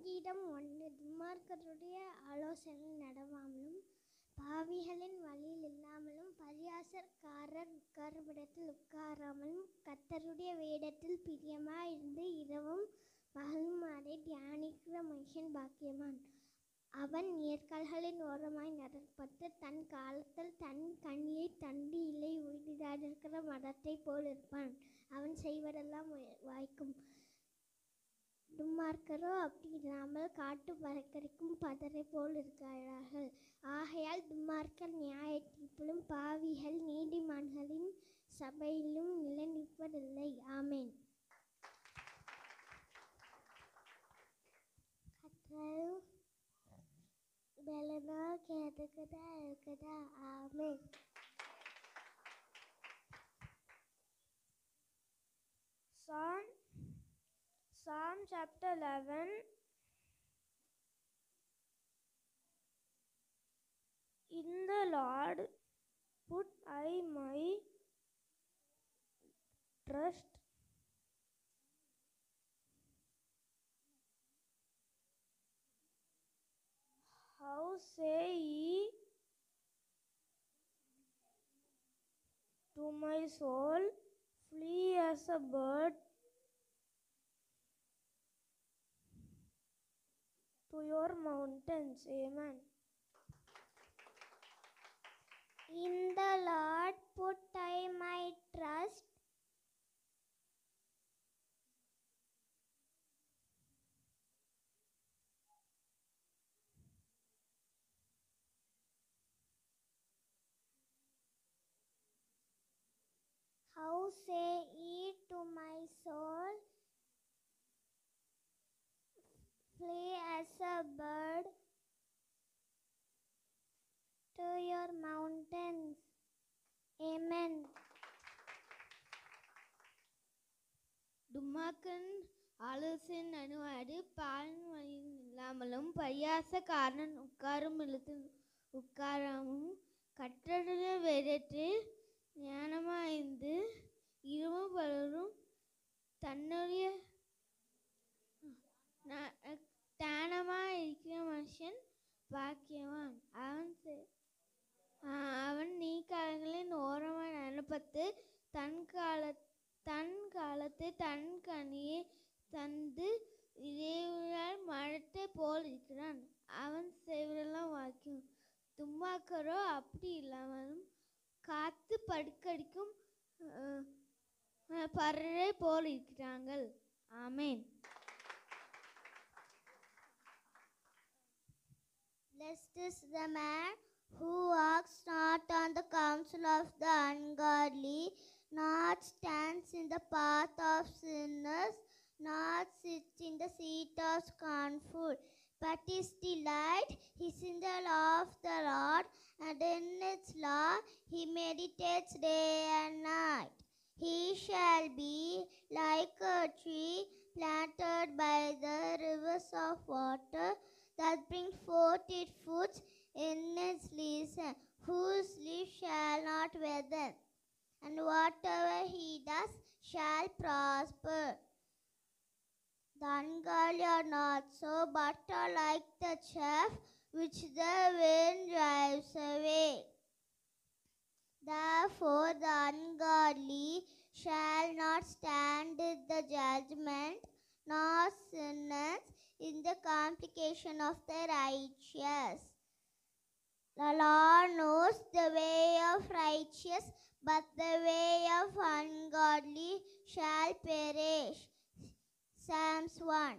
சங்கீதம் 1. துன்மார்க்கருடைய ஆலோசனை நடவாமலும் பாவிகளின் வழியில் இல்லாமலும் பரியாசக்காரர் உட்காருமிடத்தில் உட்காராமலும் கர்த்தருடைய வேதத்தில் பிரியமாயிருந்து இரவும் பகலும் அதை தியானிக்கிற மனுஷன் பாக்கியவான். அவன் நீர்க்கால்களின் ஓரமாய் நடப்பட்டு தன் காலத்தில் தன் கனியை தண்டு இலை உயிரிடாதிருக்கிற மரத்தை போல் இருப்பான். அவன் செய்வதெல்லாம் வாய்க்கும். துன்மார்க்கரோ அப்படி இல்லாமல் காட்டு பறக்கடிக்கும் பதரை போல் இருக்கிறார்கள். ஆகையால் துன்மார்க்கர் நியாய தீர்ப்பிலும் பாவிகள் நீதிமான்களின் சபையிலும் நிலைநிற்பதில்லை. ஆமென். பெலனா கேட்டுக்கதா இருக்குதா. ஆமென். Psalm chapter 11. In the Lord put I my trust. How say ye to my soul, flee as a bird to your mountains. Amen. In the Lord put I my trust. How say ye to my soul, flee as a bird to your mountains. Amen. துன்மார்க்கன் ஆலோசனை நடுவாது பாலன் வழியில் இல்லாமலும் பரியாசக்காரன் உட்காரும் இடத்தில் உட்காராமலும் கர்த்தருடைய வேதத்தில் ஞானமாய்ந்து இரவும் பகலும் தன்னுடைய தானமாய் இருக்கிற மனுஷன் பாக்கியவான். அவன் நீர்க்கால்களின் ஓரமாய் நடப்பட்டு தன் காலத்து தன் கனியை தந்து இலையுதிராத மரத்தை போல் இருக்கிறான். அவன் செய்வதெல்லாம் வாய்க்கும். துன்மார்க்கரோ அப்படி இல்லாமலும் காத்து படுக்கடிக்கும் பறவை போல் இருக்கிறார்கள். ஆமென். Blessed is the man who walks not on the counsel of the ungodly, not stands in the path of sinners, not sits in the seat of scornful, but his delight is in the law of the Lord, and in its law he meditates day and night. He shall be like a tree planted by the rivers of water, that brings forth its fruits in its season, whose leaf shall not wither, and whatever he does shall prosper. The ungodly are not so, but are like the chaff which the wind drives away. Therefore the ungodly shall not stand in the judgment, nor sinners in the complication of the righteous. The Lord knows the way of righteous, but the way of ungodly shall perish. Psalms 1.